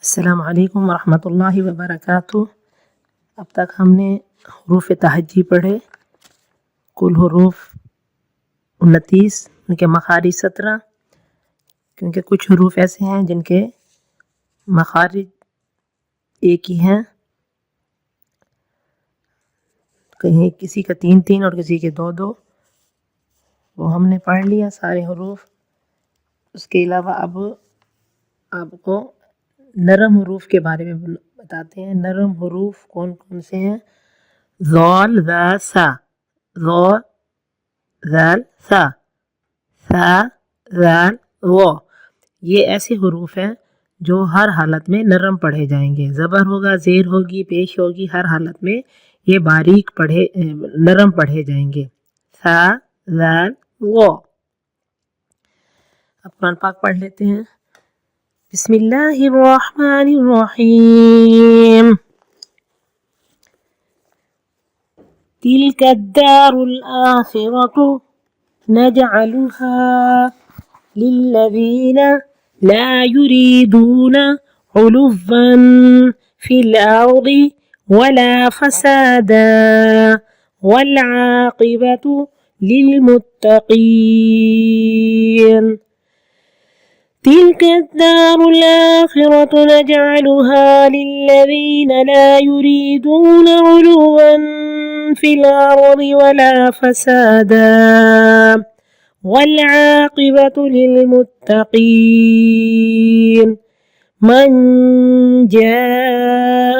السلام علیکم ورحمۃ اللہ وبرکاتہ۔ اب تک ہم نے حروف تہجی پڑھے، کل حروف 29، ان کے مخارج 17، کیونکہ کچھ حروف ایسے ہیں جن کے مخارج ایک ہی ہیں، کہیں کسی کا 3 اور کسی کے 2، وہ ہم نے پڑھ لیا سارے حروف۔ اس کے علاوہ اب آپ کو نرم حروف کے بارے میں بتاتے ہیں۔ نرم حروف کون کون سے ہیں؟ ضال ذا سا، ضو ذال سا، سا ذال و، یہ ایسے حروف ہیں جو ہر حالت میں نرم پڑھے جائیں گے۔ زبر ہوگا، زیر ہوگی، پیش ہوگی، ہر حالت میں یہ باریک نرم پڑھے جائیں گے۔ سا ذال و۔ اب قرآن پاک پڑھ لیتے ہیں۔ بسم اللہ الرحمن الرحیم۔ تلک الدار الآخرۃ نجعلها للذین لا یریدون علوا فی الارض ولا فسادا والعاقبۃ للمتقین۔ تلك الدار الآخرة نجعلها للذين لا يريدون علوا في الأرض ولا فسادا والعاقبة للمتقين۔ من جاء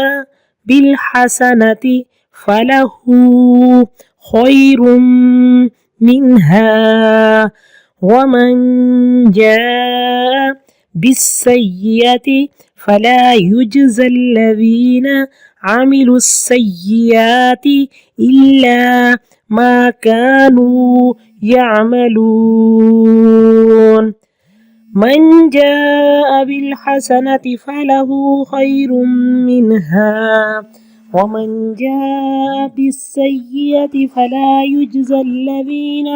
بالحسنة فله خير منها ومن جاء بالسيئة فلا يجزى الذين عملوا السيئات إلا ما كانوا يعملون۔ من جاء بالحسنة فله خير منها ومن جاء بالسيئة فلا يجزى الذين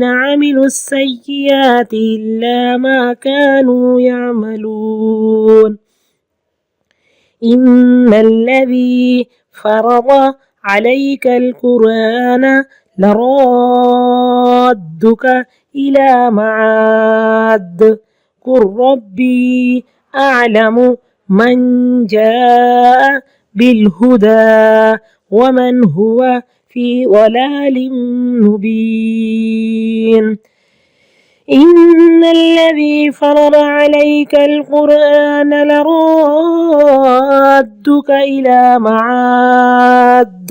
عملوا السيئات إلا ما كانوا يعملون۔ إن الذي فرض عليك القرآن لرادك إلى معاد قل ربي أعلم من جاء بالهدى ومن هو في ضلال مبين۔ إن الذي فرض عليك القرآن لرادك إلى معاد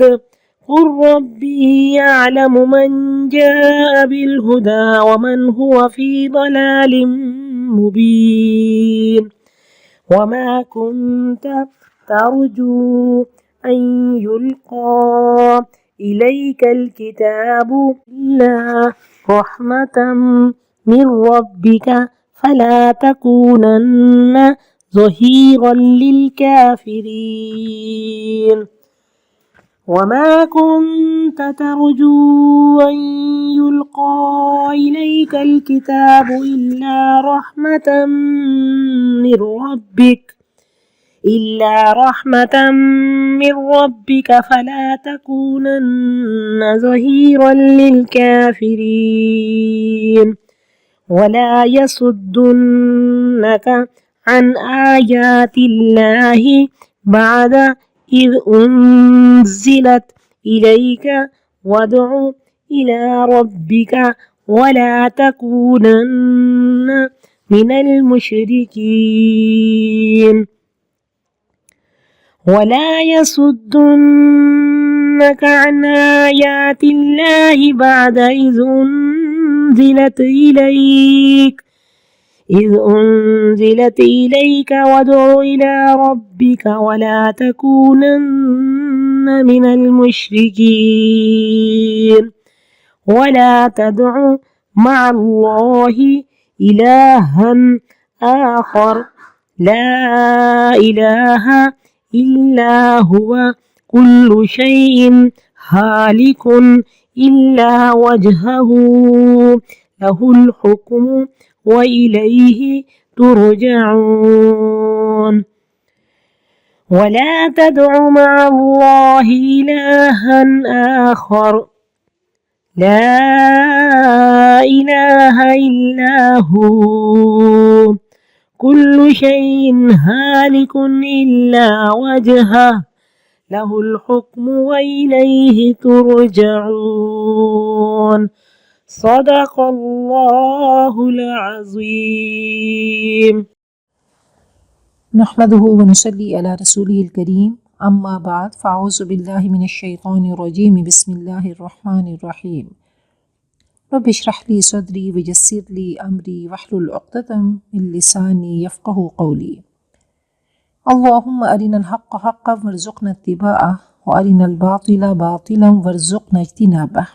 قل ربي يعلم من جاء بالهدى ومن هو في ضلال مبين۔ وما كنت ترجو أن يلقى إليك الكتاب إلا رحمة من ربك فلا تكونن ظهيرا للكافرين۔ وما كنت ترجو أن يلقى إليك الكتاب إلا رحمة من ربك فلا تكونن ظهيرا للكافرين۔ ولا يصدنك عن آيات الله بعد إذ أنزلت إليك وادع إلى ربك ولا تكونن من المشركين۔ ولا يصدنك عن آيات الله بعد إذ أنزلت إليك وادع إلى ربك ولا تكونن من المشركين۔ ولا تدع مع الله إلها آخر لا إله إلا هو كل شيء هالك إلا وجهه له الحكم وإليه ترجعون ولا تدع مع الله إلها آخر لا إله إلا هو كل شيء هالك إلا وجهه له الحكم وإليه ترجعون صدق الله العظيم. نحمده ونصلي على رسوله الكريم اما بعد فاعوذ بالله من الشيطان الرجيم بسم الله الرحمن الرحيم رب اشرح لي صدري ويسر لي امري واحلل عقدة من لساني يفقهوا قولي اللهم ارنا الحق حقا وارزقنا اتباعه وارنا الباطل باطلا وارزقنا اجتنابه.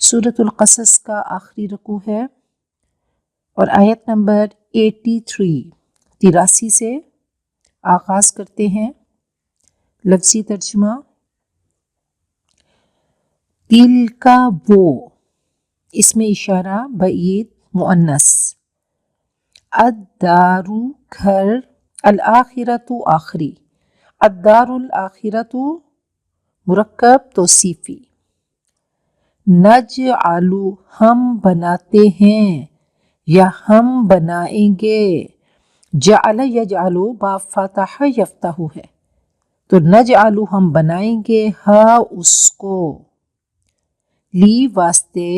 سورۃ القصص کا آخری رکوع ہے اور آیت نمبر 83 سے آغاز کرتے ہیں. لفظی ترجمہ: تل کا وہ، اس میں اشارہ بعید مؤنث، الدارو گھر، الآخرۃ آخری، الدار الآخرۃ مرکب توصیفی، نجعلو ہم بناتے ہیں یا ہم بنائیں گے، جعل یجعلو با فتح یفتح ہے تو نجعلو ہم بنائیں گے ہا اس کو، لی واسطے،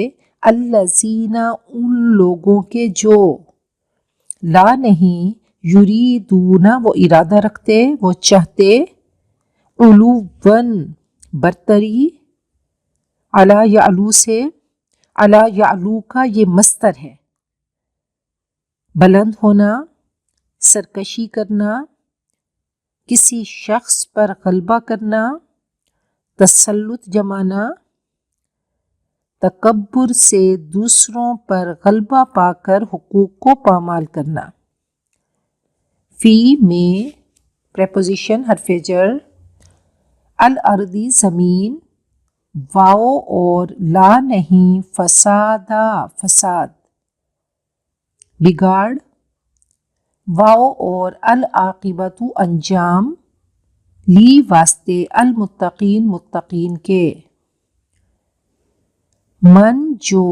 الذین ان لوگوں کے جو، لا نہیں، یریدون وہ ارادہ رکھتے، وہ چاہتے، علوون برتری، علی یعلو سے، علی یعلو کا یہ مصدر ہے، بلند ہونا، سرکشی کرنا، کسی شخص پر غلبہ کرنا، تسلط جمانا، تکبر سے دوسروں پر غلبہ پا کر حقوق کو پامال کرنا. فی میں پریپوزیشن حرف جر، الارضی زمین، واو اور لا نہیں، فسادا فساد، بگاڑ، واو اور العاقبۃ انجام، لی واسطے، المتقین متقین کے، من جو،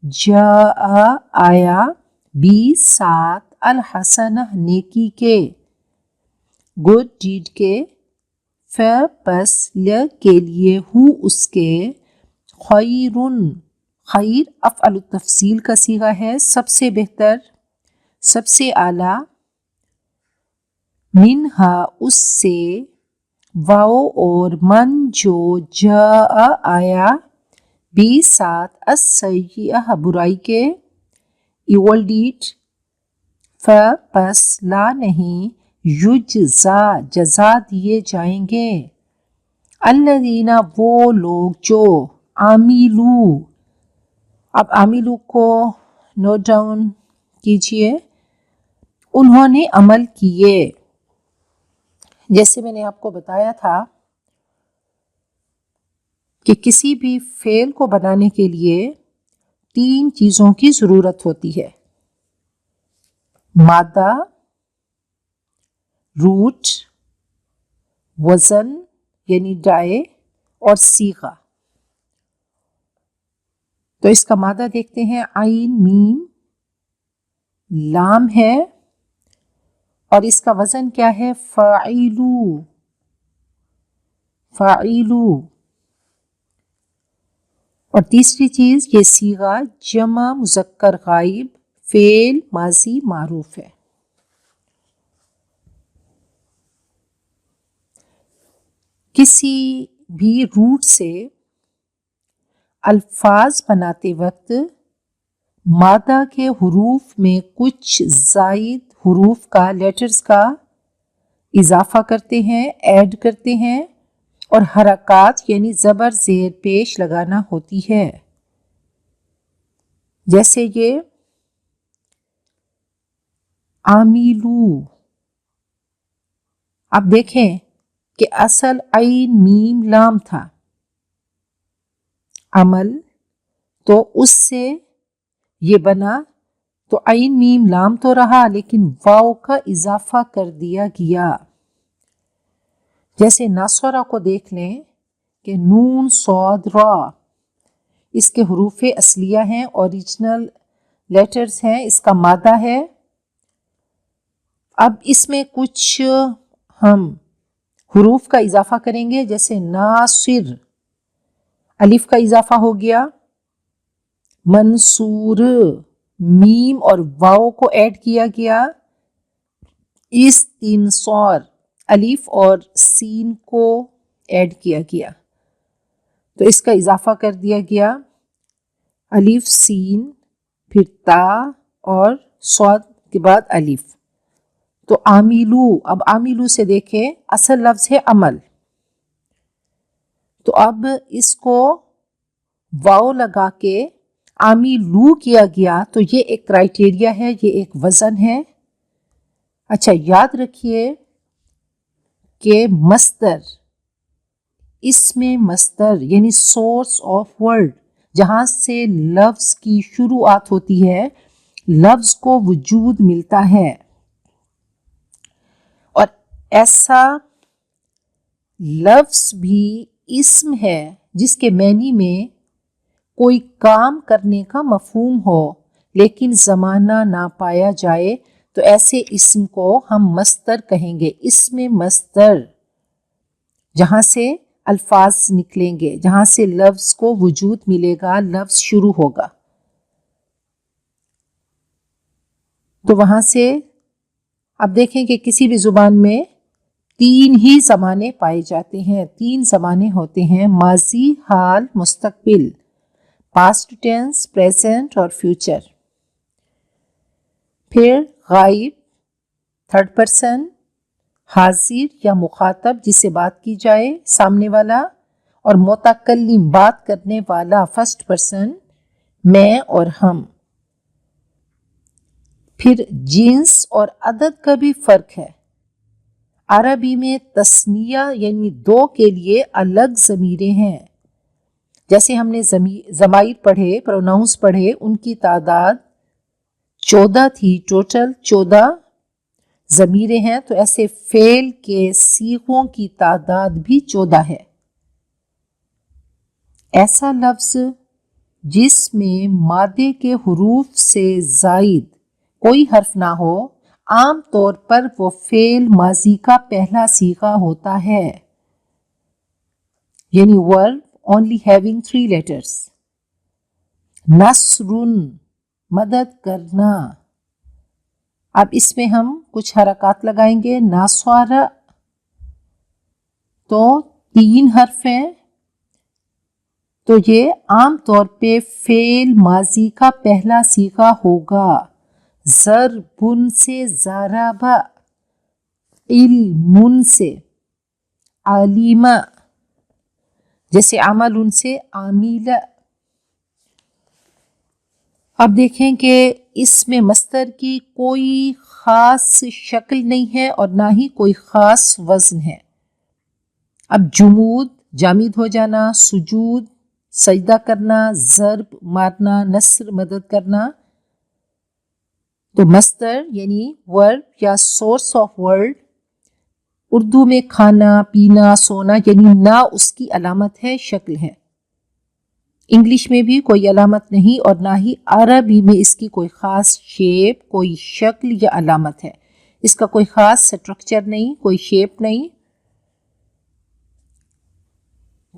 جاء آیا، بی ساتھ، الحسنہ نیکی کے، گڈ ڈیڈ کے، پس ل کے لیے، ہو اس کے، خیرن خیر افعل التفضیل کا صیغہ ہے، سب سے بہتر، سب سے اعلیٰ، منہا اس سے، واو اور من جو، جاء آیا، بی ساتھ، السیئہ برائی کے، ایول ڈیڈ، پس لا نہیں، یجزا جزا دیے جائیں گے، الذین وہ لوگ جو، عاملو، اب عاملو کو نوٹ ڈاؤن کیجئے، انہوں نے عمل کیے. جیسے میں نے آپ کو بتایا تھا کہ کسی بھی فعل کو بنانے کے لیے 3 چیزوں کی ضرورت ہوتی ہے: مادہ، روٹ، وزن یعنی ڈائے، اور صیغہ. تو اس کا مادہ دیکھتے ہیں، عین میم لام ہے، اور اس کا وزن کیا ہے، فاعلو، فاعلو. اور تیسری چیز، یہ صیغہ جمع مذکر غائب، فعل ماضی معروف ہے. کسی بھی روٹ سے الفاظ بناتے وقت مادہ کے حروف میں کچھ زائد حروف کا، لیٹرز کا اضافہ کرتے ہیں، ایڈ کرتے ہیں، اور حرکات یعنی زبر زیر پیش لگانا ہوتی ہے. جیسے یہ عاملو، اب دیکھیں کہ اصل عین میم لام تھا، عمل تو اس سے یہ بنا، تو عین میم لام تو رہا لیکن واو کا اضافہ کر دیا گیا. جیسے ناسورا کو دیکھ لیں کہ نون صاد را، اس کے حروف اصلیہ ہیں، اوریجنل لیٹرز ہیں، اس کا مادہ ہے. اب اس میں کچھ ہم حروف کا اضافہ کریں گے، جیسے ناصر، الف کا اضافہ ہو گیا. منصور، میم اور واو کو ایڈ کیا گیا. استنصار، الف اور سین کو ایڈ کیا گیا، تو اس کا اضافہ کر دیا گیا. الف سین پھر تا اور صاد کے بعد الف. تو عاملو، اب عاملو سے دیکھیں اصل لفظ ہے عمل، تو اب اس کو واو لگا کے عاملو کیا گیا، تو یہ ایک کرائٹیریا ہے، یہ ایک وزن ہے. اچھا یاد رکھیے کہ مصدر، اس میں مصدر یعنی سورس آف ورڈ، جہاں سے لفظ کی شروعات ہوتی ہے، لفظ کو وجود ملتا ہے. اور ایسا لفظ بھی اسم ہے جس کے معنی میں کوئی کام کرنے کا مفہوم ہو لیکن زمانہ نہ پایا جائے، تو ایسے اسم کو ہم مصدر کہیں گے. اسم مصدر، جہاں سے الفاظ نکلیں گے، جہاں سے لفظ کو وجود ملے گا، لفظ شروع ہوگا. تو وہاں سے اب دیکھیں کہ کسی بھی زبان میں 3 ہی زمانے پائے جاتے ہیں، 3 زمانے ہوتے ہیں: ماضی، حال، مستقبل، پاسٹ ٹینس، پریزنٹ اور فیوچر. پھر غائب، تھرڈ پرسن، حاضر یا مخاطب جس سے بات کی جائے سامنے والا، اور متکلم بات کرنے والا فرسٹ پرسن، میں اور ہم. پھر جنس اور عدد کا بھی فرق ہے. عربی میں تثنیہ یعنی 2 کے لیے الگ ضمیریں ہیں. جیسے ہم نے ضمائر پڑھے، پروناؤنس پڑھے، ان کی تعداد 14 تھی، ٹوٹل 14 ضمیریں ہیں. تو ایسے فعل کے صیغوں کی تعداد بھی 14 ہے. ایسا لفظ جس میں مادے کے حروف سے زائد کوئی حرف نہ ہو، عام طور پر وہ فعل ماضی کا پہلا صیغہ ہوتا ہے، یعنی verb only having 3 letters. نصرٌ، مدد کرنا. اب اس میں ہم کچھ حرکات لگائیں گے. ناصر تو 3 حرف ہیں، تو یہ عام طور پہ فعل ماضی کا پہلا صیغہ ہوگا. ضربن سے ضرب، علم سے علم، جیسے عمل سے عامل. اب دیکھیں کہ اس میں مصدر کی کوئی خاص شکل نہیں ہے اور نہ ہی کوئی خاص وزن ہے. اب جمود، جامد ہو جانا، سجود، سجدہ کرنا، ضرب مارنا، نصر مدد کرنا. تو مصدر یعنی ورب یا سورس آف ورڈ، اردو میں کھانا، پینا، سونا، یعنی نہ اس کی علامت ہے، شکل ہے. انگلش میں بھی کوئی علامت نہیں اور نہ ہی عربی میں اس کی کوئی خاص شیپ، کوئی شکل یا علامت ہے. اس کا کوئی خاص سٹرکچر نہیں، کوئی شیپ نہیں.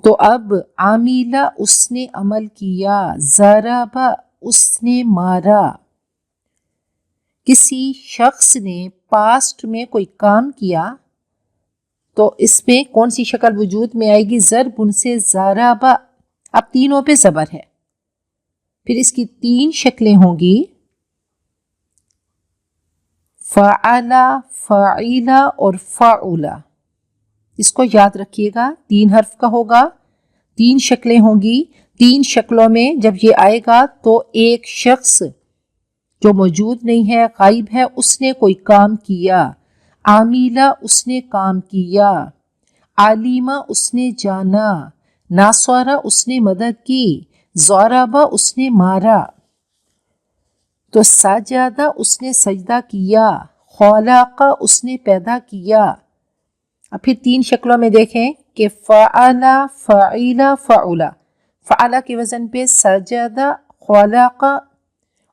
تو اب عاملہ، اس نے عمل کیا. ضرب، اس نے مارا. کسی شخص نے پاسٹ میں کوئی کام کیا تو اس میں کون سی شکل وجود میں آئے گی؟ ضرب سے ضرب. اب تینوں پہ زبر ہے، پھر اس کی 3 شکلیں ہوں گی: فعل، فعیل اور فعول. اس کو یاد رکھیے گا، 3 حرف کا ہوگا، 3 شکلیں ہوں گی. 3 شکلوں میں جب یہ آئے گا تو ایک شخص جو موجود نہیں ہے، غائب ہے، اس نے کوئی کام کیا. عاملہ، اس نے کام کیا. عالمہ، اس نے جانا. ناصرہ، اس نے مدد کی. ضربہ اس نے مارا، تو سجدہ اس نے سجدہ کیا، خلق اس نے پیدا کیا۔ اب پھر 3 شکلوں میں دیکھیں کہ فعل، فعیل، فعلا۔ فعل کے وزن پہ سجدہ، خلق،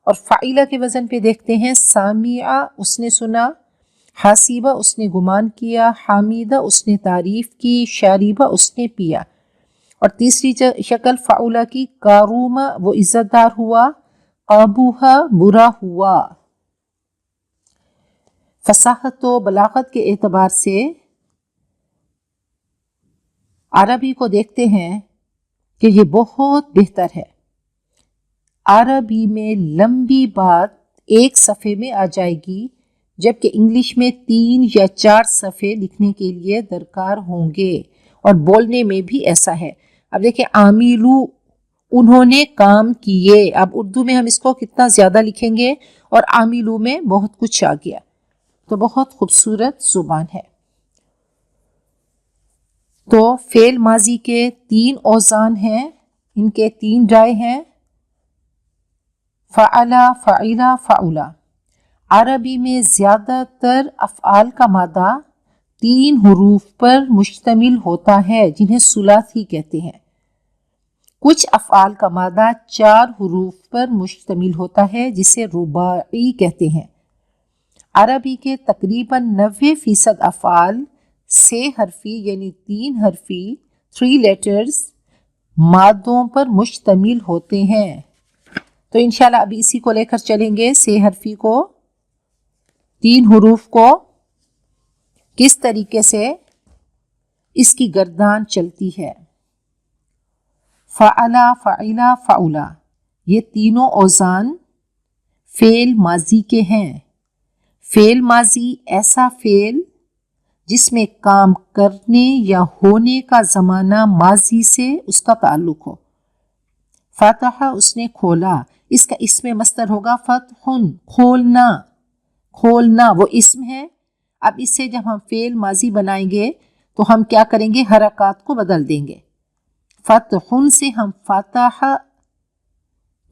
اور فعیلہ کے وزن پہ دیکھتے ہیں سامع اس نے سنا، حاسبہ اس نے گمان کیا، حامدہ اس نے تعریف کی، شاربہ اس نے پیا۔ اور تیسری شکل فعولہ کی کارومہ وہ عزت دار ہوا، قابوہا برا ہوا۔ فصاحت و بلاغت کے اعتبار سے عربی کو دیکھتے ہیں کہ یہ بہت بہتر ہے۔ عربی میں لمبی بات ایک صفحے میں آ جائے گی، جبکہ انگلش میں 3 یا 4 صفحے لکھنے کے لیے درکار ہوں گے، اور بولنے میں بھی ایسا ہے۔ اب دیکھیں عاملو، انہوں نے کام کیے، اب اردو میں ہم اس کو کتنا زیادہ لکھیں گے، اور عاملو میں بہت کچھ آ گیا، تو بہت خوبصورت زبان ہے۔ تو فعل ماضی کے 3 اوزان ہیں، ان کے 3 رائے ہیں، فعلا، فعیلا، فعولا۔ عربی میں زیادہ تر افعال کا مادہ 3 حروف پر مشتمل ہوتا ہے، جنہیں ثلاثی کہتے ہیں۔ کچھ افعال کا مادہ 4 حروف پر مشتمل ہوتا ہے، جسے رباعی کہتے ہیں۔ عربی کے تقریباً 90% افعال 6 حرفی یعنی 3 حرفی 3 لیٹرز مادوں پر مشتمل ہوتے ہیں۔ تو انشاءاللہ ابھی اسی کو لے کر چلیں گے، 6 حرفی کو، 3 حروف کو، کس طریقے سے اس کی گردان چلتی ہے۔ فعلا، فعیلا، فعولا، یہ تینوں اوزان فعل ماضی کے ہیں۔ فعل ماضی ایسا فعل جس میں کام کرنے یا ہونے کا زمانہ ماضی سے اس کا تعلق ہو۔ فتح اس نے کھولا، اس کا اسم مصدر ہوگا فتح، کھولنا، کھولنا وہ اسم ہے۔ اب اس سے جب ہم فعل ماضی بنائیں گے تو ہم کیا کریں گے، حرکات کو بدل دیں گے۔ فتح سے ہم فتح،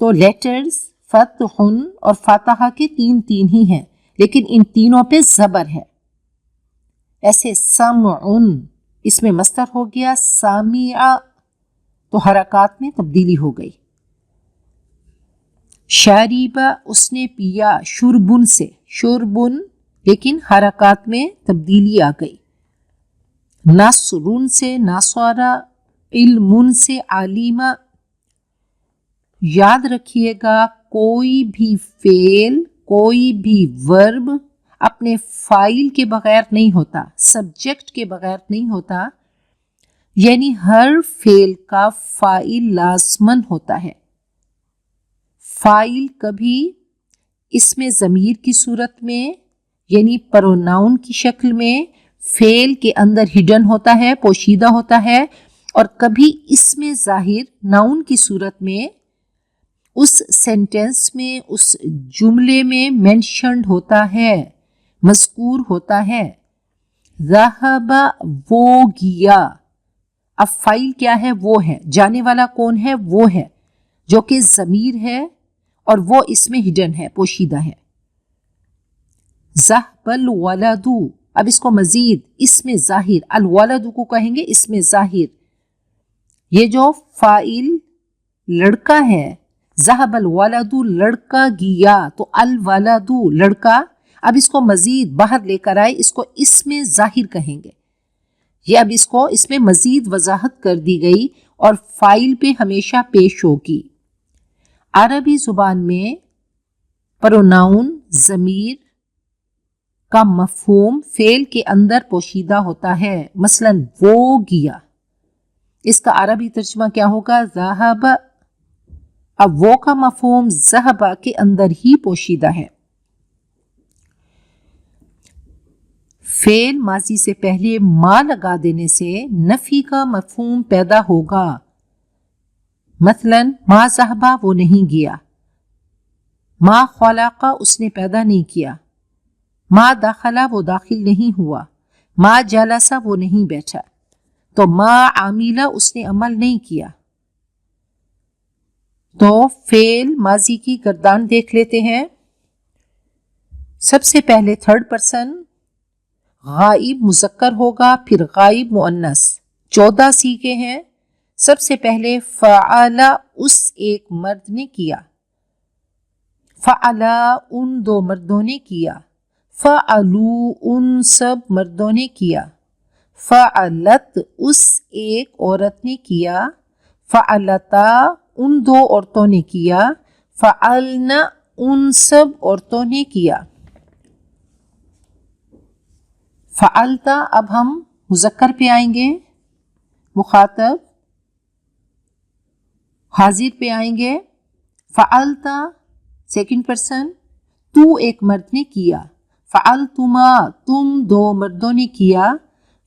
تو لیٹرز فتح اور فتح کے 3 ہی ہیں، لیکن ان تینوں پہ زبر ہے۔ ایسے سمع، اس میں مصدر ہو گیا سامع، تو حرکات میں تبدیلی ہو گئی۔ شاربہ اس نے پیا، شربن سے شربن، لیکن حرکات میں تبدیلی آ گئی۔ نصرن سے نصارہ، علم سے عالمہ۔ یاد رکھیے گا کوئی بھی فعل، کوئی بھی ورب اپنے فاعل کے بغیر نہیں ہوتا، سبجیکٹ کے بغیر نہیں ہوتا، یعنی ہر فعل کا فاعل لازماً ہوتا ہے۔ فاعل کبھی اسم ضمیر کی صورت میں یعنی پروناؤن کی شکل میں فعل کے اندر ہڈن ہوتا ہے، پوشیدہ ہوتا ہے، اور کبھی اسم ظاہر ناؤن کی صورت میں اس سینٹنس میں، اس جملے میں مینشنڈ ہوتا ہے، مذکور ہوتا ہے۔ ذہب وہ گیا، اب فاعل کیا ہے، وہ ہے، جانے والا کون ہے، وہ ہے، جو کہ ضمیر ہے اور وہ اس میں ہڈن ہے، پوشیدہ ہے۔ ذہب الولد، اب اس کو مزید اسم ظاہر، الولد کو کہیں گے اسم ظاہر، یہ جو فاعل لڑکا ہے، ذہب الولد لڑکا گیا، تو الولد لڑکا، اب اس کو مزید باہر لے کر آئے، اس کو اسم ظاہر کہیں گے۔ یہ اب اس میں مزید وضاحت کر دی گئی اور فاعل پہ ہمیشہ پیش ہوگی۔ عربی زبان میں پروناؤن ضمیر کا مفہوم فعل کے اندر پوشیدہ ہوتا ہے، مثلا وہ گیا، اس کا عربی ترجمہ کیا ہوگا، ذہب۔ اب وہ کا مفہوم ذہب کے اندر ہی پوشیدہ ہے۔ فعل ماضی سے پہلے ما لگا دینے سے نفی کا مفہوم پیدا ہوگا، مثلا ما ذہبا وہ نہیں گیا، ما خلقا اس نے پیدا نہیں کیا، ما دخلا وہ داخل نہیں ہوا، ما جلسا وہ نہیں بیٹھا، تو ما عاملہ اس نے عمل نہیں کیا۔ تو فعل ماضی کی گردان دیکھ لیتے ہیں. سب سے پہلے تھرڈ پرسن غائب مذکر ہوگا، پھر غائب مؤنث. 14 سیغے ہیں. سب سے پہلے فعل اس ایک مرد نے کیا، فعل ان 2 مردوں نے کیا، فعلوا ان سب مردوں نے کیا، فعلت اس ایک عورت نے کیا، فعلتا ان 2 عورتوں نے کیا، فعلن ان سب عورتوں نے کیا. فعلتا اب ہم مذکر پہ آئیں گے، مخاطب حاضر پہ آئیں گے. فعلتا سیکنڈ پرسن تو ایک مرد نے کیا، فعلتما تم 2 مردوں نے کیا،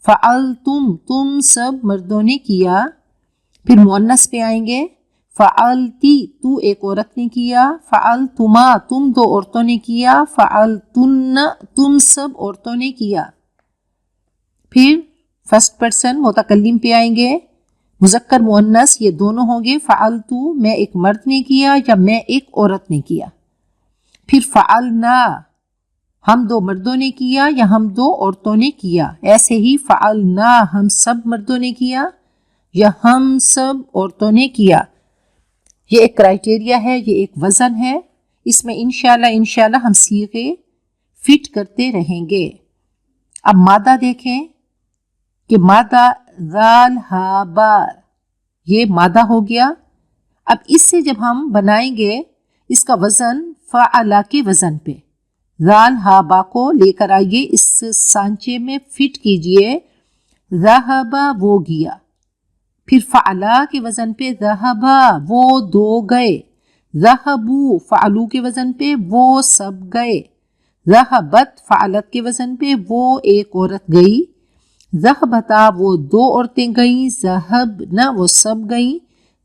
فعلتم تم سب مردوں نے کیا. پھر مؤنث پہ آئیں گے، فعلتی تو ایک عورت نے کیا، فعلتما تم 2 عورتوں نے کیا، فعلتن تم سب عورتوں نے کیا. پھر فرسٹ پرسن متکلم پہ آئیں گے، مذکر مؤنث یہ دونوں ہوں گے. فعلتو میں ایک مرد نے کیا یا میں ایک عورت نے کیا. پھر فعلنا ہم 2 مردوں نے کیا یا ہم 2 عورتوں نے کیا. ایسے ہی فعلنا ہم سب مردوں نے کیا یا ہم سب عورتوں نے کیا. یہ ایک کرائٹیریا ہے، یہ ایک وزن ہے. اس میں انشاءاللہ ہم صیغے فٹ کرتے رہیں گے. اب مادہ دیکھیں کہ مادہ ذال ہا بار یہ مادہ ہو گیا. اب اس سے جب ہم بنائیں گے اس کا وزن فعلا کے وزن پہ، ذال ہا با کو لے کر آئیے، اس سانچے میں فٹ کیجئے. ذہب وہ گیا. پھر فعلا کے وزن پہ ذہبا وہ 2 گئے. ذہبو فعلو کے وزن پہ وہ سب گئے. ذہبت فعلت کے وزن پہ وہ ایک عورت گئی. ذہبتا وہ 2 عورتیں گئیں. ذہبنا وہ سب گئیں.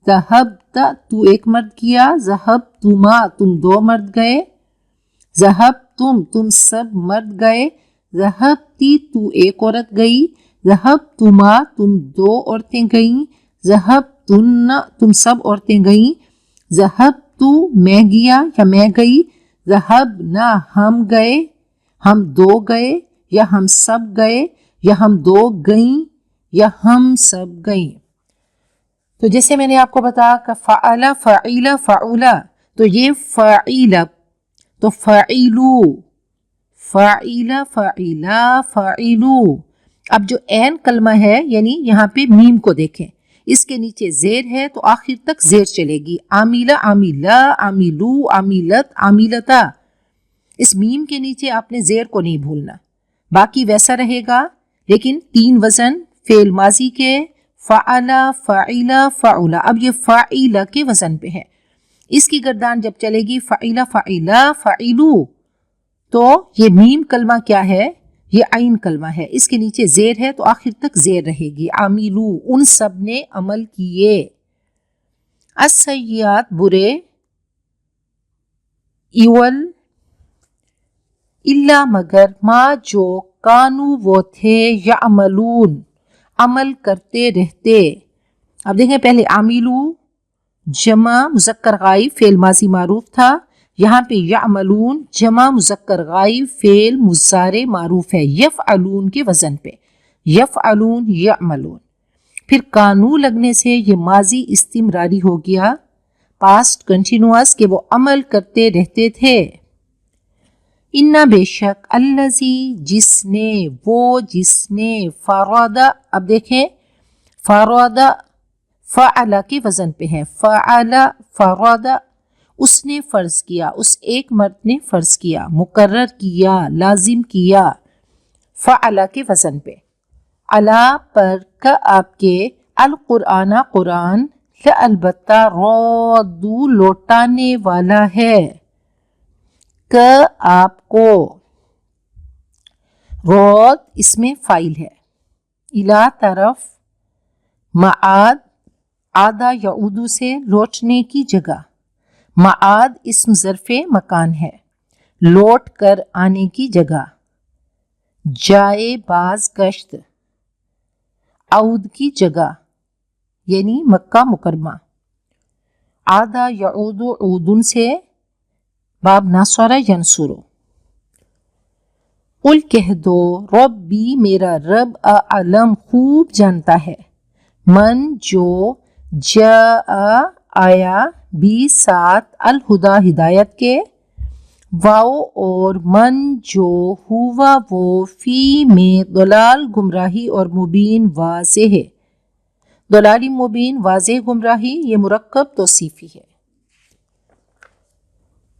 ذہبتا تو ایک مرد کیا. ذہبتما تم 2 مرد گئے. ذہبتم تم سب مرد گئے. ذہبتی تو ایک عورت گئی. ذہبتما تم 2 عورتیں گئیں. ذہبتن تم سب عورتیں گئیں. ذہبتو میں گیا یا میں گئی. ذہبنا ہم گئے، ہم 2 گئے یا ہم سب گئے یا ہم 2 گئیں یا ہم سب گئیں. تو جیسے میں نے آپ کو بتایا کہ فعل فعیل فعولا، تو یہ فعیل، تو فعیلو فعیل فعیلا فعیلو. اب جو عین کلمہ ہے یعنی یہاں پہ میم کو دیکھیں، اس کے نیچے زیر ہے تو آخر تک زیر چلے گی. عاملہ عاملہ عاملو عاملت عاملتا. اس میم کے نیچے آپ نے زیر کو نہیں بھولنا، باقی ویسا رہے گا. لیکن 3 وزن فعل ماضی کے، فعلا فعیلا فعولا. اب یہ فعیلا کے وزن پہ ہے. اس کی گردان جب چلے گی فعیلا فعیلا فعیلو، تو یہ میم کلمہ کیا ہے؟ یہ عین کلمہ ہے. اس کے نیچے زیر ہے تو آخر تک زیر رہے گی. عاملو ان سب نے عمل کیے. السیئات برے، ایول الا مگر، ما جو کانو وہ تھے، یعملون عمل کرتے رہتے. اب دیکھیں پہلے عاملو جمع مذکر غائب فعل ماضی معروف تھا، یہاں پہ یعملون جمع مذکر غائب فعل مضارع معروف ہے یفعلون کے وزن پہ. یفعلون یعملون. پھر کانو لگنے سے یہ ماضی استمراری ہو گیا، پاسٹ کنٹینوس، کہ وہ عمل کرتے رہتے تھے. انا بے شک، الذی جس نے، وہ جس نے، فراد، اب دیکھیں فراد فعل کے وزن پہ ہے. فعل فراد اس نے فرض کیا، اس ایک مرد نے فرض کیا، مقرر کیا، لازم کیا. فعل کے وزن پہ. علا پر، کا آپ کے، القرآن قرآن، البتہ رادو لوٹانے والا ہے، کہ آپ کو. رود اس میں فاعل ہے. الا طرف، معاد عادہ یعودو سے لوٹنے کی جگہ. معاد اسم ظرف مکان ہے، لوٹ کر آنے کی جگہ. جائے باز گشت، عود کی جگہ یعنی مکہ مکرمہ. عادہ یعود عودن سے باب نصر ینصر. قل کہہ دو ربی میرا رب اعلم خوب جانتا ہے، من جو جاء آیا بھی ساتھ الہدا ہدایت کے، واؤ اور من جو ہوا وہ فی میں ضلال گمراہی اور مبین واضح ہے. ضلالی مبین واضح گمراہی یہ مرکب توصیفی ہے.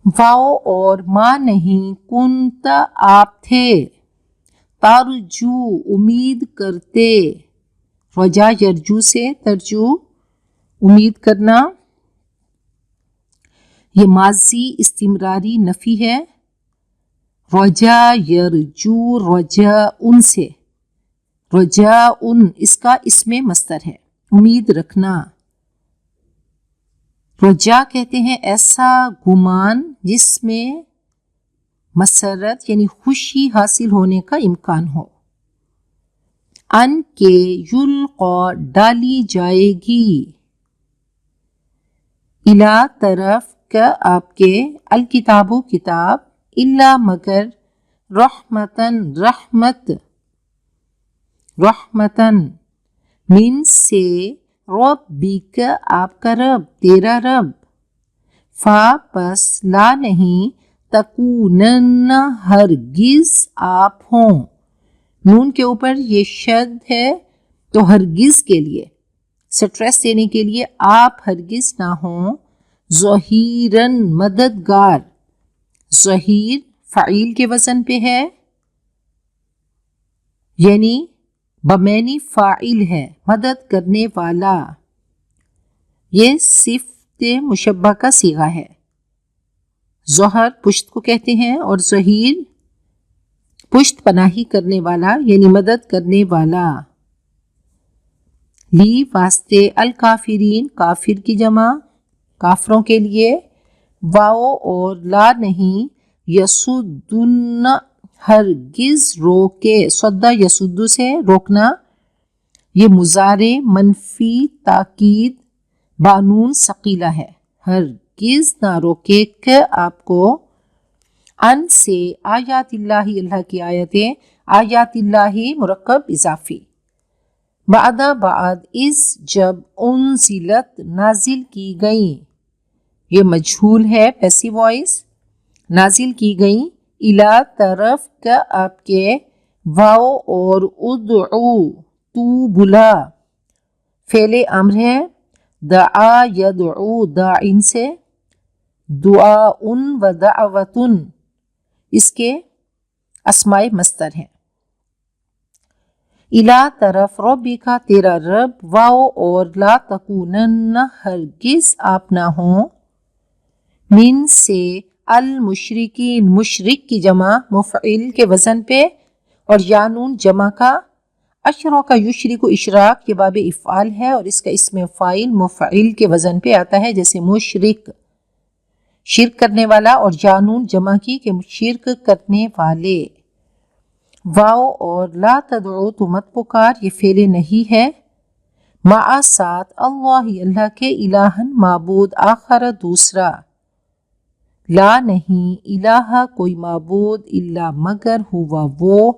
واؤ اور ما نہیں کنت آپ تھے، ترجو امید کرتے، رجا یرجو سے ترجو امید کرنا. یہ ماضی استمراری نفی ہے، رجا یرجو رجا ان سے، رجا ان اس کا اسم مصدر ہے امید رکھنا. رجا کہتے ہیں ایسا گمان جس میں مسرت یعنی خوشی حاصل ہونے کا امکان ہو. ان کے یلقا ڈالی جائے گی، الا طرف کا آپ کے، الکتاب و کتاب، الا مگر، رحمتن رحمت، رحمتن من سے، ربک آپ کا رب تیرا رب، فا پس لا نہیں، تکونن ہرگز آپ ہوں، نون کے اوپر یہ شد ہے تو ہرگز کے لیے سٹریس دینے کے لیے آپ ہرگز نہ ہوں، ظہیرن مددگار، ظہیر فعیل کے وزن پہ ہے یعنی بمعنی فاعل ہے، مدد کرنے والا. یہ صفت مشبہ کا صیغہ ہے. ظہر پشت کو کہتے ہیں اور ظہیر پشت پناہی کرنے والا یعنی مدد کرنے والا. لی واسطے الکافرین کافر کی جمع کافروں کے لیے، واؤ اور لا نہیں، یسدن ہرگز روکے، صدہ یسد سے روکنا. یہ مضارع منفی تاکید بانون ثقیلہ ہے، ہرگز نہ روکے کہ آپ کو، ان سے، آیات اللہ اللہ کی آیتیں، آیات اللہ مرکب اضافی. بعد اس جب انزلت نازل کی گئیں، یہ مجہول ہے پیسیو وائس، نازل کی گئیں، الا طرف کا آپ کے، واؤ اور ادعو تو بلا، فعل امر ہے، دعا یدعو داعن سے، دعاءن و دعوتن اس کے اسماء مصدر ہیں. الا طرف ربک تیرا رب، واؤ اور لا تکونن ہرگز آپ نہ ہوں، من سے، المشرکین مشرک کی جمع مفعل کے وزن پہ اور یانون جمع کا، اشرک یشرک اشراک یہ باب افعال ہے اور اس کا اسم فاعل مفعل کے وزن پہ آتا ہے جیسے مشرک شرک کرنے والا، اور یانون جمع کی کہ شرک کرنے والے. واؤ اور لا تدعو تو مت پکار یہ فعل نہیں ہے، مع ساتھ، اللہ اللہ کے، الہن معبود، آخر دوسرا، لا نہیں، الہ کوئی معبود، الا مگر، ہوا وہ،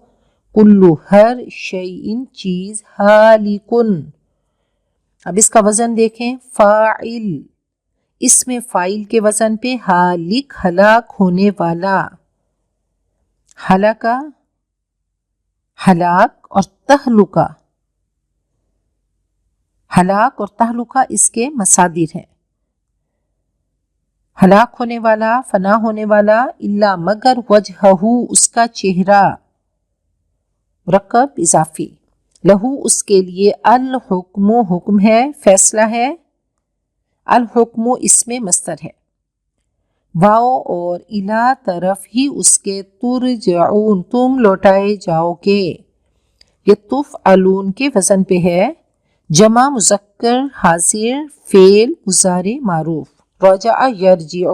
کلو ہر، شیئن چیز، ہالکن. اب اس کا وزن دیکھیں، فاعل اسم فاعل کے وزن پہ، ہالک ہلاک ہونے والا، ہلاکا ہلاک اور تہلکہ، ہلاک اور تہلکہ اس کے مصادر ہیں. ہلاک ہونے والا، فنا ہونے والا، الا مگر، وجہہ اس کا چہرہ، مرکب اضافی، لہو اس کے لیے، الحکم حکم ہے فیصلہ ہے، الحکم اسم مصدر ہے. واؤ اور الا طرف ہی اس کے، ترجعون تم لوٹائے جاؤ گے، یہ تفعلون کے وزن پہ ہے، جمع مذکر حاضر، فعل مضارع معروف، رجع یرجع،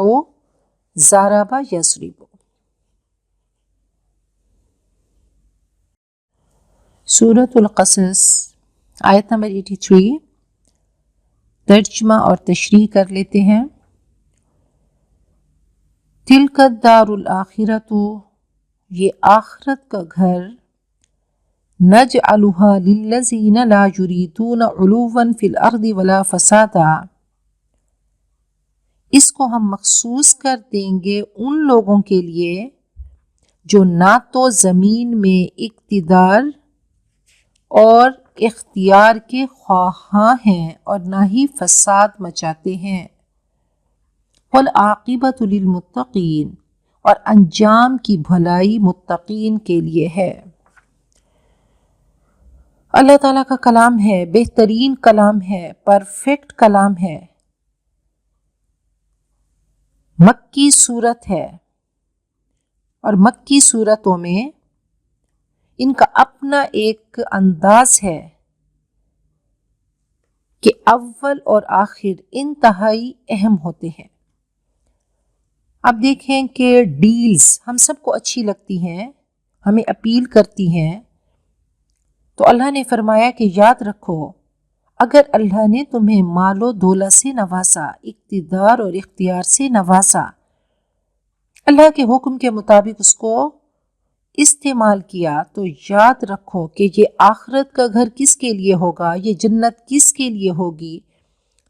ضرب یضرب. سورۃ القصص آیت نمبر 83. ترجمہ اور تشریح کر لیتے ہیں۔ تلک الدار الآخرۃ، یہ آخرت کا گھر، نجعلها للذین لا یریدون علوا فی الارض ولا فسادا، اس کو ہم مخصوص کر دیں گے ان لوگوں کے لیے جو نہ تو زمین میں اقتدار اور اختیار کے خواہاں ہیں اور نہ ہی فساد مچاتے ہیں۔ والعاقبۃ للمتقین، اور انجام کی بھلائی متقین کے لیے ہے۔ اللہ تعالیٰ کا کلام ہے، بہترین کلام ہے، پرفیکٹ کلام ہے، مکی صورت ہے، اور مکی صورتوں میں ان کا اپنا ایک انداز ہے کہ اول اور آخر انتہائی اہم ہوتے ہیں۔ اب دیکھیں کہ ڈیلز ہم سب کو اچھی لگتی ہیں، ہمیں اپیل کرتی ہیں، تو اللہ نے فرمایا کہ یاد رکھو، اگر اللہ نے تمہیں مال و دولت سے نوازا، اقتدار اور اختیار سے نوازا، اللہ کے حکم کے مطابق اس کو استعمال کیا، تو یاد رکھو کہ یہ آخرت کا گھر کس کے لیے ہوگا، یہ جنت کس کے لیے ہوگی۔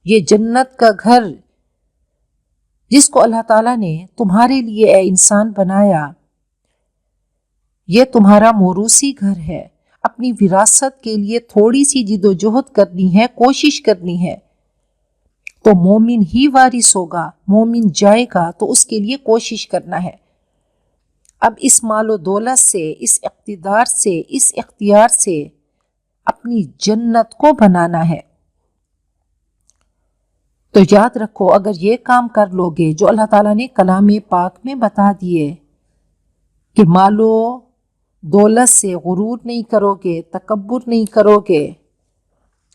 یہ جنت کا گھر جس کو اللہ تعالیٰ نے تمہارے لیے اے انسان بنایا، یہ تمہارا موروثی گھر ہے۔ اپنی وراثت کے لیے تھوڑی سی جد و جہد کرنی ہے، کوشش کرنی ہے، تو مومن ہی وارث ہوگا، مومن جائے گا، تو اس کے لیے کوشش کرنا ہے۔ اب اس مال و دولت سے، اس اقتدار سے، اس اختیار سے اپنی جنت کو بنانا ہے۔ تو یاد رکھو، اگر یہ کام کر لو گے جو اللہ تعالیٰ نے کلام پاک میں بتا دیے کہ مال و دولت سے غرور نہیں کرو گے، تکبر نہیں کرو گے،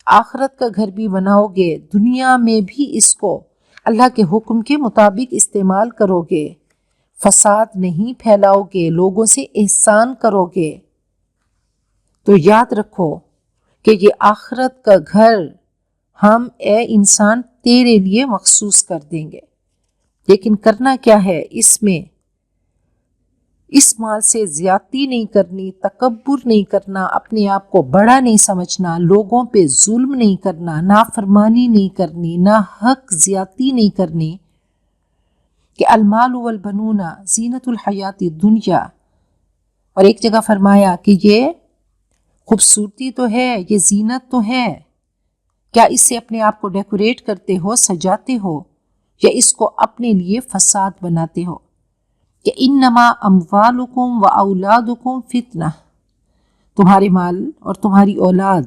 آخرت کا گھر بھی بناؤ گے، دنیا میں بھی اس کو اللہ کے حکم کے مطابق استعمال کرو گے، فساد نہیں پھیلاؤ گے، لوگوں سے احسان کرو گے، تو یاد رکھو کہ یہ آخرت کا گھر ہم اے انسان تیرے لیے مخصوص کر دیں گے۔ لیکن کرنا کیا ہے اس میں؟ اس مال سے زیادتی نہیں کرنی، تکبر نہیں کرنا، اپنے آپ کو بڑا نہیں سمجھنا، لوگوں پہ ظلم نہیں کرنا، نافرمانی نہیں کرنی، نہ حق زیادتی نہیں کرنی، کہ المال والبنون زینت الحیات الدنیا، اور ایک جگہ فرمایا کہ یہ خوبصورتی تو ہے، یہ زینت تو ہے، کیا اس سے اپنے آپ کو ڈیکوریٹ کرتے ہو، سجاتے ہو، یا اس کو اپنے لیے فساد بناتے ہو؟ کہ انما اموالکم و اولادکم فتنہ، تمہارے مال اور تمہاری اولاد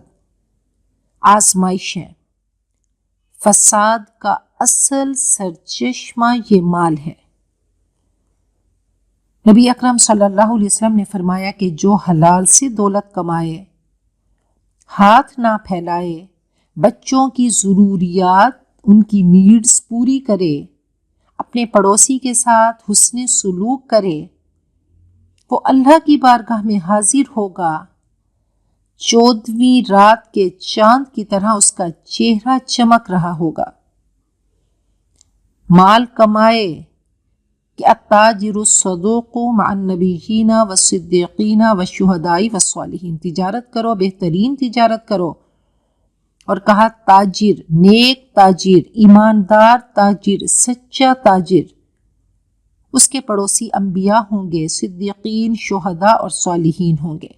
آزمائش ہے۔ فساد کا اصل سرچشمہ یہ مال ہے۔ نبی اکرم صلی اللہ علیہ وسلم نے فرمایا کہ جو حلال سے دولت کمائے، ہاتھ نہ پھیلائے، بچوں کی ضروریات، ان کی نیڈز پوری کرے، اپنے پڑوسی کے ساتھ حسن سلوک کرے، وہ اللہ کی بارگاہ میں حاضر ہوگا 14ویں رات کے چاند کی طرح اس کا چہرہ چمک رہا ہوگا۔ مال کمائے کہ التاجر الصدوق مع النبیین والصدیقین والشہداء والصالحین، تجارت کرو، بہترین تجارت کرو، اور کہا تاجر، نیک تاجر، ایماندار تاجر، سچا تاجر، اس کے پڑوسی انبیاء ہوں گے، صدیقین، شہداء اور صالحین ہوں گے۔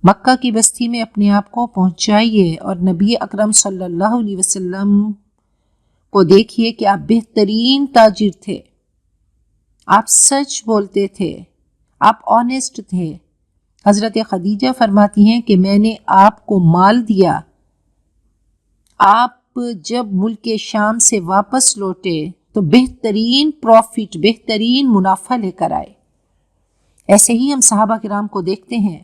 مکہ کی بستی میں اپنے آپ کو پہنچائیے اور نبی اکرم صلی اللہ علیہ وسلم کو دیکھیے کہ آپ بہترین تاجر تھے، آپ سچ بولتے تھے، آپ آنیسٹ تھے۔ حضرت خدیجہ فرماتی ہیں کہ میں نے آپ کو مال دیا، آپ جب ملک شام سے واپس لوٹے تو بہترین پروفٹ، بہترین منافع لے کر آئے۔ ایسے ہی ہم صحابہ کرام کو دیکھتے ہیں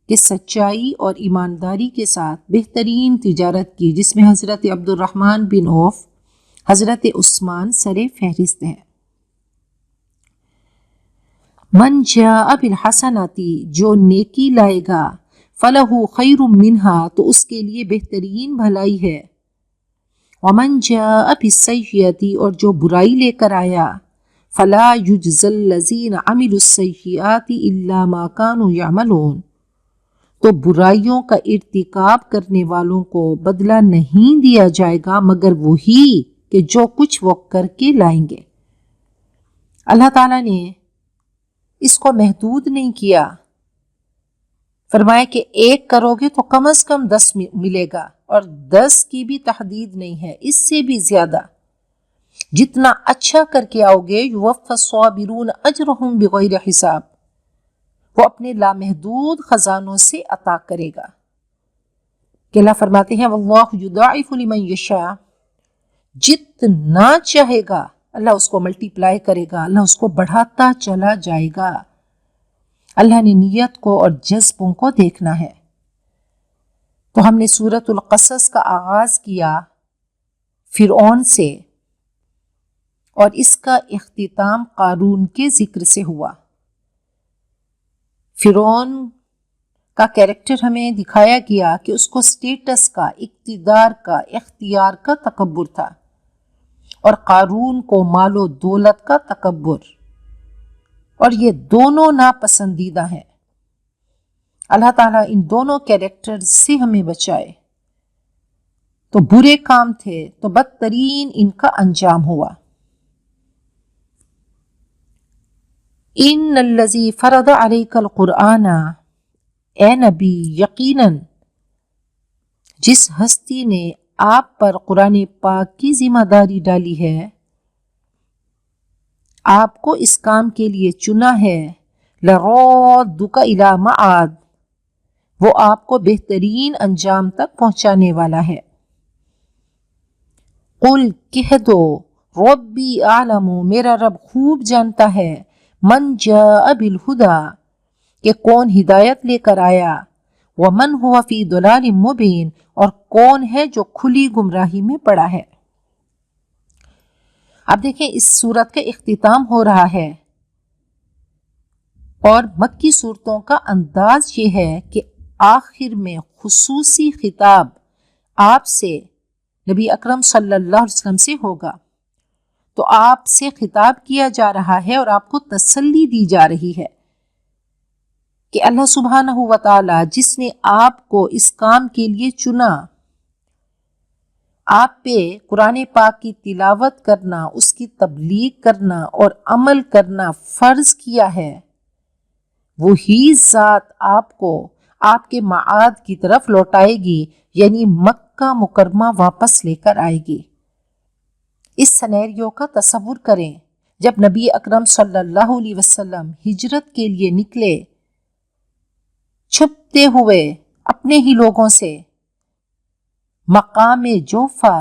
کہ سچائی اور ایمانداری کے ساتھ بہترین تجارت کی، جس میں حضرت عبد الرحمن بن عوف، حضرت عثمان سر فہرست ہیں۔ من جاء بالحسنات، جو نیکی لائے گا، فَلَهُ خَيْرٌ مِّنْهَا، تو اس کے لیے بہترین بھلائی ہے۔ وَمَنْ جَاءَ بِالسَّيِّئَةِ، اور جو برائی لے کر آیا، فَلَا يُجْزَى الَّذِينَ عَمِلُوا السَّيِّئَاتِ إِلَّا مَا كَانُوا يَعْمَلُونَ، تو برائیوں کا ارتکاب کرنے والوں کو بدلہ نہیں دیا جائے گا مگر وہی کہ جو کچھ وہ کر کے لائیں گے۔ اللہ تعالیٰ نے اس کو محدود نہیں کیا، فرمایا کہ 1 کرو گے تو کم از کم 10 ملے گا، اور 10 کی بھی تحدید نہیں ہے، اس سے بھی زیادہ جتنا اچھا کر کے آؤ گے، یوفی الصابرون اجرہم بغیر حساب، وہ اپنے لامحدود خزانوں سے عطا کرے گا۔ کہ اللہ فرماتے ہیں واللہ یضاعف لمن یشاء، جتنا چاہے گا اللہ اس کو ملٹی پلائی کرے گا، اللہ اس کو بڑھاتا چلا جائے گا۔ اللہ نے نیت کو اور جذبوں کو دیکھنا ہے۔ تو ہم نے سورۃ القصص کا آغاز کیا فرعون سے، اور اس کا اختتام قارون کے ذکر سے ہوا۔ فرعون کا کیریکٹر ہمیں دکھایا گیا کہ اس کو سٹیٹس کا، اقتدار کا، اختیار کا تکبر تھا، اور قارون کو مال و دولت کا تکبر، اور یہ دونوں ناپسندیدہ ہیں۔ اللہ تعالیٰ ان دونوں کیریکٹر سے ہمیں بچائے۔ تو برے کام تھے تو بدترین ان کا انجام ہوا۔ ان الذی فرض علیک القرآن، اے نبی یقیناً جس ہستی نے آپ پر قرآن پاک کی ذمہ داری ڈالی ہے، آپ کو اس کام کے لیے چنا ہے، لَرَادُّکَ إِلَىٰ مَعَادٍ، وہ آپ کو بہترین انجام تک پہنچانے والا ہے۔ قل کہہ دو ربی اعلم، میرا رب خوب جانتا ہے، من جاء بالہدی، کہ کون ہدایت لے کر آیا، ومن هو فی ضلال مبین، اور کون ہے جو کھلی گمراہی میں پڑا ہے۔ اب دیکھیں اس سورت کا اختتام ہو رہا ہے، اور مکی صورتوں کا انداز یہ ہے کہ آخر میں خصوصی خطاب آپ سے نبی اکرم صلی اللہ علیہ وسلم سے ہوگا۔ تو آپ سے خطاب کیا جا رہا ہے اور آپ کو تسلی دی جا رہی ہے کہ اللہ سبحانہ و تعالی جس نے آپ کو اس کام کے لیے چنا، آپ پہ قرآن پاک کی تلاوت کرنا، اس کی تبلیغ کرنا اور عمل کرنا فرض کیا ہے، وہی ذات آپ کو آپ کے معاد کی طرف لوٹائے گی، یعنی مکہ مکرمہ واپس لے کر آئے گی۔ اس سینیریو کا تصور کریں، جب نبی اکرم صلی اللہ علیہ وسلم ہجرت کے لیے نکلے، چھپتے ہوئے اپنے ہی لوگوں سے، مقام جوفا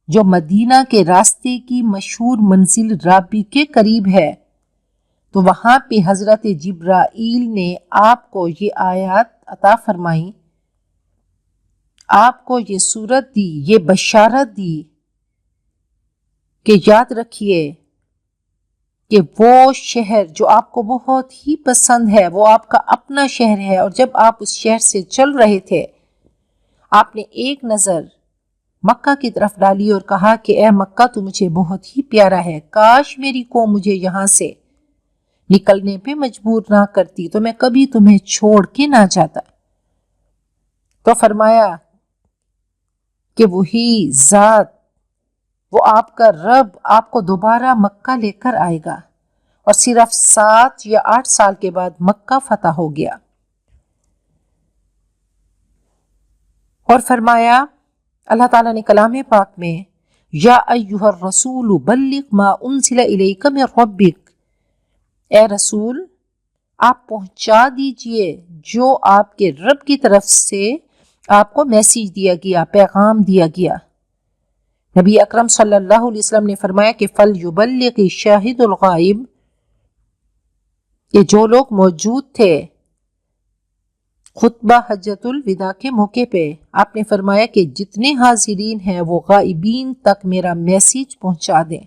جو مدینہ کے راستے کی مشہور منزل رابی کے قریب ہے، تو وہاں پہ حضرت جبرائیل نے آپ کو یہ آیات عطا فرمائی، آپ کو یہ صورت دی، یہ بشارت دی کہ یاد رکھیے کہ وہ شہر جو آپ کو بہت ہی پسند ہے، وہ آپ کا اپنا شہر ہے، اور جب آپ اس شہر سے چل رہے تھے، آپ نے ایک نظر مکہ کی طرف ڈالی اور کہا کہ اے مکہ تو مجھے بہت ہی پیارا ہے، کاش میری قوم مجھے یہاں سے نکلنے پہ مجبور نہ کرتی تو میں کبھی تمہیں چھوڑ کے نہ جاتا۔ تو فرمایا کہ وہی ذات، وہ آپ کا رب آپ کو دوبارہ مکہ لے کر آئے گا، اور صرف 7 یا 8 سال کے بعد مکہ فتح ہو گیا۔ اور فرمایا اللہ تعالیٰ نے کلام پاک میں، یا ایھا الرسول بلغ ما انزل الیک من ربک، اے رسول آپ پہنچا دیجئے جو آپ کے رب کی طرف سے آپ کو میسیج دیا گیا، پیغام دیا گیا۔ نبی اکرم صلی اللہ علیہ وسلم نے فرمایا کہ فَلْيُبَلِّغِ الشَّاهِدُ الْغَائِبُ، کہ جو لوگ موجود تھے خطبہ حجۃ الوداع کے موقع پہ، آپ نے فرمایا کہ جتنے حاضرین ہیں وہ غائبین تک میرا میسیج پہنچا دیں،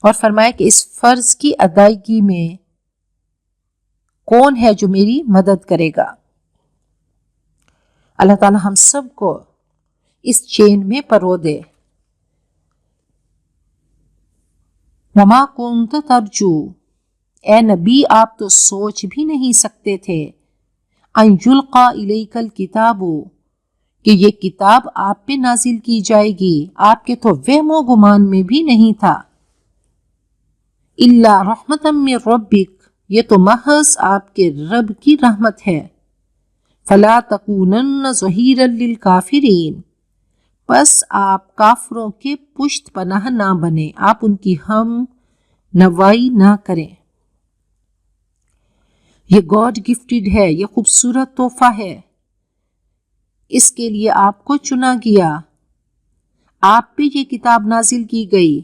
اور فرمایا کہ اس فرض کی ادائیگی میں کون ہے جو میری مدد کرے گا؟ اللہ تعالیٰ ہم سب کو اس چین میں پرو دے۔ وما کنت ترجو، اے نبی آپ تو سوچ بھی نہیں سکتے تھے، ان یلقا الیک الکتاب، کہ یہ کتاب آپ پہ نازل کی جائے گی، آپ کے تو وہم و گمان میں بھی نہیں تھا۔ الا رحمتا من ربک، یہ تو محض آپ کے رب کی رحمت ہے۔ فلا تکونن ظہیرا للکافرین، بس آپ کافروں کے پشت پناہ نہ بنیں، آپ ان کی ہم نوائی نہ کریں۔ یہ گاڈ گفٹڈ ہے، یہ خوبصورت تحفہ ہے، اس کے لیے آپ کو چنا گیا، آپ پہ یہ کتاب نازل کی گئی،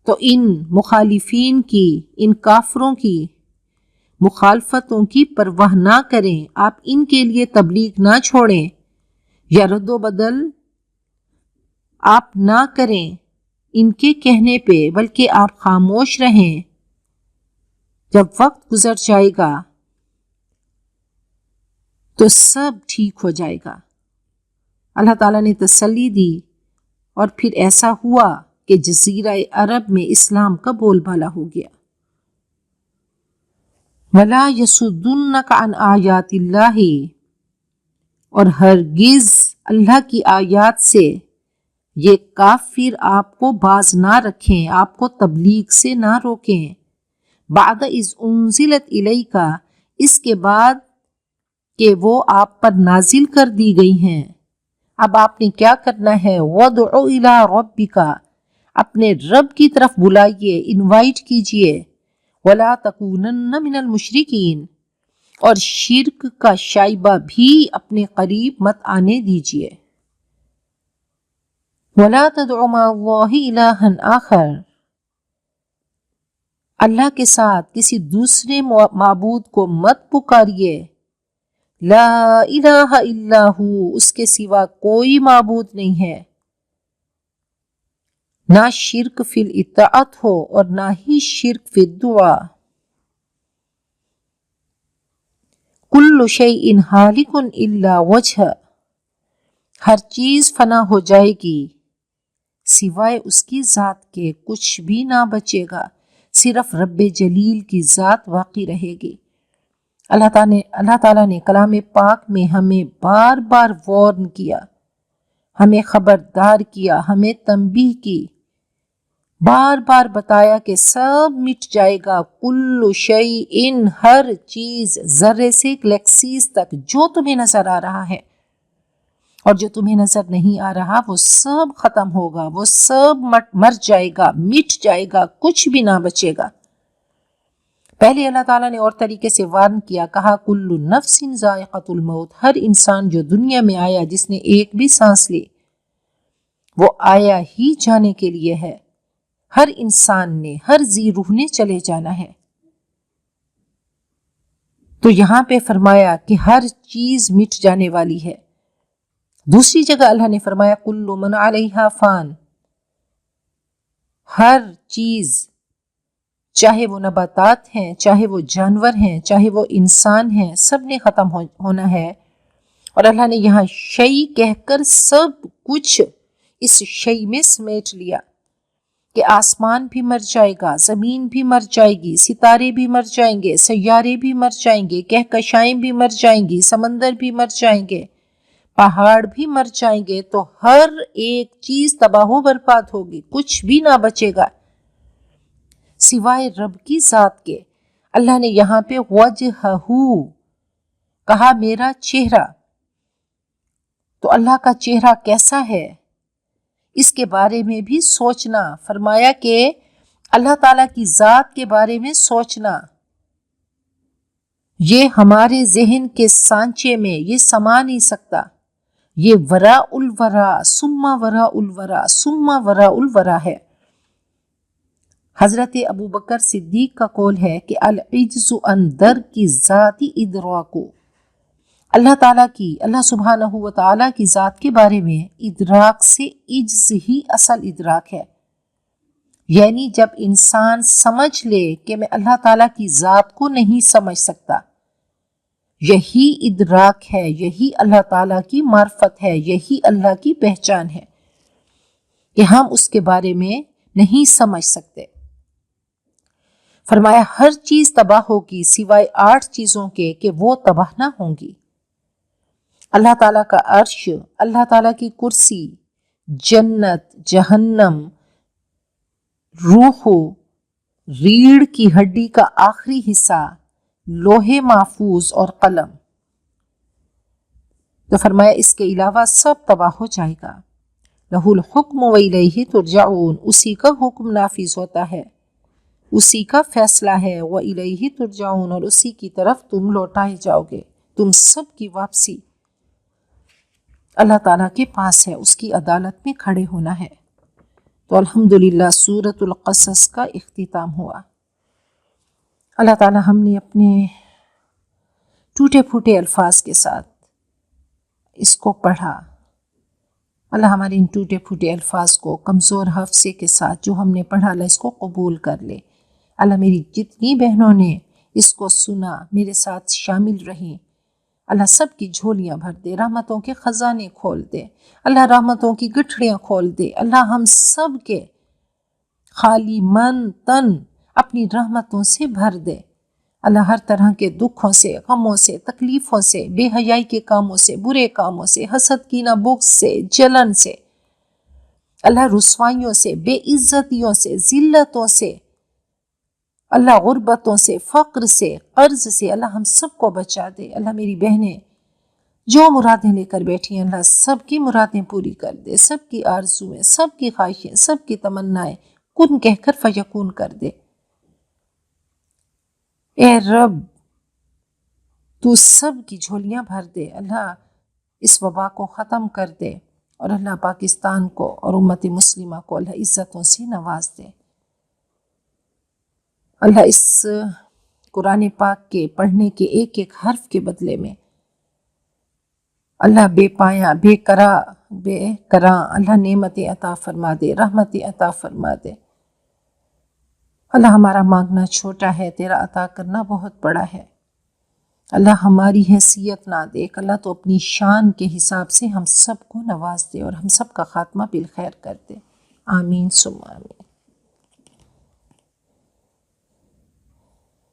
تو ان مخالفین کی، ان کافروں کی مخالفتوں کی پرواہ نہ کریں، آپ ان کے لیے تبلیغ نہ چھوڑیں یا رد و بدل آپ نہ کریں ان کے کہنے پہ، بلکہ آپ خاموش رہیں۔ جب وقت گزر جائے گا تو سب ٹھیک ہو جائے گا۔ اللہ تعالیٰ نے تسلی دی، اور پھر ایسا ہوا کہ جزیرہ عرب میں اسلام کا بول بالا ہو گیا۔ وَلَا يَصُدُّنَّكَ عَنْ آيَاتِ اللَّهِ، اور ہرگز اللہ کی آیات سے یہ کافر آپ کو باز نہ رکھیں، آپ کو تبلیغ سے نہ روکیں۔ بعد اذ انزلت الیک، اس کے بعد کہ وہ آپ پر نازل کر دی گئی ہیں۔ اب آپ نے کیا کرنا ہے؟ وَادْعُ إِلَىٰ رَبِّكَ، اپنے رب کی طرف بلائیے، انوائٹ کیجئے۔ وَلَا تَكُونَنَّ مِنَ الْمُشْرِكِينَ، اور شرک کا شائبہ بھی اپنے قریب مت آنے دیجئے۔ وَلَا تَدْعُ مَعَ اللَّهِ إِلَٰهًا آخَرَ، اللہ کے ساتھ کسی دوسرے معبود کو مت پکاریے۔ لا الہ الا ہو، اس کے سوا کوئی معبود نہیں ہے۔ نہ شرک فی الاطاعت ہو اور نہ ہی شرک فی الدعا۔ کل شیء ہالک الا وجہ، ہر چیز فنا ہو جائے گی سوائے اس کی ذات کے، کچھ بھی نہ بچے گا، صرف رب جلیل کی ذات باقی رہے گی۔ اللہ تعالیٰ نے کلام پاک میں ہمیں بار بار وارن کیا، ہمیں خبردار کیا، ہمیں تنبیہ کی، بار بار بتایا کہ سب مٹ جائے گا۔ کل شیء، ہر چیز، ذرے سے گلیکسیز تک، جو تمہیں نظر آ رہا ہے اور جو تمہیں نظر نہیں آ رہا، وہ سب ختم ہوگا، وہ سب مر جائے گا، مٹ جائے گا، کچھ بھی نہ بچے گا۔ پہلے اللہ تعالیٰ نے اور طریقے سے وارن کیا، کہا کل نفس ذائقۃ الموت، ہر انسان جو دنیا میں آیا، جس نے ایک بھی سانس لی، وہ آیا ہی جانے کے لیے ہے۔ ہر انسان نے، ہر ذی روح نے چلے جانا ہے۔ تو یہاں پہ فرمایا کہ ہر چیز مٹ جانے والی ہے۔ دوسری جگہ اللہ نے فرمایا کل من علیہا فان، ہر چیز، چاہے وہ نباتات ہیں، چاہے وہ جانور ہیں، چاہے وہ انسان ہیں، سب نے ختم ہونا ہے۔ اور اللہ نے یہاں شیء کہہ کر سب کچھ اس شیء میں سمیٹ لیا، کہ آسمان بھی مر جائے گا، زمین بھی مر جائے گی، ستارے بھی مر جائیں گے، سیارے بھی مر جائیں گے، کہکشائیں بھی مر جائیں گی، سمندر بھی مر جائیں گے، پہاڑ بھی مر جائیں گے، تو ہر ایک چیز تباہ و برباد ہوگی، کچھ بھی نہ بچے گا سوائے رب کی ذات کے۔ اللہ نے یہاں پہ وجہہ کہا، میرا چہرہ، تو اللہ کا چہرہ کیسا ہے اس کے بارے میں بھی سوچنا۔ فرمایا کہ اللہ تعالیٰ کی ذات کے بارے میں سوچنا، یہ ہمارے ذہن کے سانچے میں یہ سما نہیں سکتا۔ یہ وراء الورا ثم وراء الورا ثم وراء الورا ہے۔ حضرت ابو بکر صدیق کا قول ہے کہ العجز عن درک ذاتی ادراکو، اللہ سبحانہ و تعالیٰ کی ذات کے بارے میں ادراک سے عجز ہی اصل ادراک ہے۔ یعنی جب انسان سمجھ لے کہ میں اللہ تعالیٰ کی ذات کو نہیں سمجھ سکتا، یہی ادراک ہے، یہی اللہ تعالیٰ کی معرفت ہے، یہی اللہ کی پہچان ہے کہ ہم اس کے بارے میں نہیں سمجھ سکتے۔ فرمایا ہر چیز تباہ ہوگی سوائے 8 چیزوں کے کہ وہ تباہ نہ ہوں گی۔ اللہ تعالیٰ کا عرش، اللہ تعالیٰ کی کرسی، جنت، جہنم، روح، ریڑھ کی ہڈی کا آخری حصہ، لوح محفوظ اور قلم۔ تو فرمایا اس کے علاوہ سب تباہ ہو جائے گا۔ لہ الحکم وإلیہ ترجعون، اسی کا حکم نافذ ہوتا ہے، اسی کا فیصلہ ہے، وإلیہ ترجعون، اور اسی کی طرف تم لوٹائے جاؤ گے۔ تم سب کی واپسی اللہ تعالیٰ کے پاس ہے، اس کی عدالت میں کھڑے ہونا ہے۔ تو الحمدللہ سورۃ القصص کا اختتام ہوا۔ اللہ تعالیٰ ہم نے اپنے ٹوٹے پھوٹے الفاظ کے ساتھ اس کو پڑھا، اللہ ہمارے ان ٹوٹے پھوٹے الفاظ کو کمزور حافظے کے ساتھ جو ہم نے پڑھا اللہ اس کو قبول کر لے۔ اللہ میری جتنی بہنوں نے اس کو سنا میرے ساتھ شامل رہیں، اللہ سب کی جھولیاں بھر دے، رحمتوں کے خزانے کھول دے، اللہ رحمتوں کی گٹھڑیاں کھول دے، اللہ ہم سب کے خالی من تن اپنی رحمتوں سے بھر دے۔ اللہ ہر طرح کے دکھوں سے، غموں سے، تکلیفوں سے، بے حیائی کے کاموں سے، برے کاموں سے، حسد کینہ بغض سے، جلن سے، اللہ رسوائیوں سے، بے عزتیوں سے، ذلتوں سے، اللہ غربتوں سے، فقر سے، قرض سے، اللہ ہم سب کو بچا دے۔ اللہ میری بہنیں جو مرادیں لے کر بیٹھی ہیں اللہ سب کی مرادیں پوری کر دے، سب کی آرزویں، سب کی خواہشیں، سب کی تمنائیں کن کہہ کر فیکون کر دے۔ اے رب تو سب کی جھولیاں بھر دے، اللہ اس وبا کو ختم کر دے، اور اللہ پاکستان کو اور امت مسلمہ کو اللہ عزتوں سے نواز دے۔ اللہ اس قرآن پاک کے پڑھنے کے ایک ایک حرف کے بدلے میں اللہ بے پایا، بے کراں اللہ نعمتیں عطا فرما دے، رحمتیں عطا فرما دے۔ اللہ ہمارا مانگنا چھوٹا ہے، تیرا عطا کرنا بہت بڑا ہے۔ اللہ ہماری حیثیت نہ دیکھ، اللہ تو اپنی شان کے حساب سے ہم سب کو نواز دے اور ہم سب کا خاتمہ بالخیر کر دے۔ آمین ثم آمین۔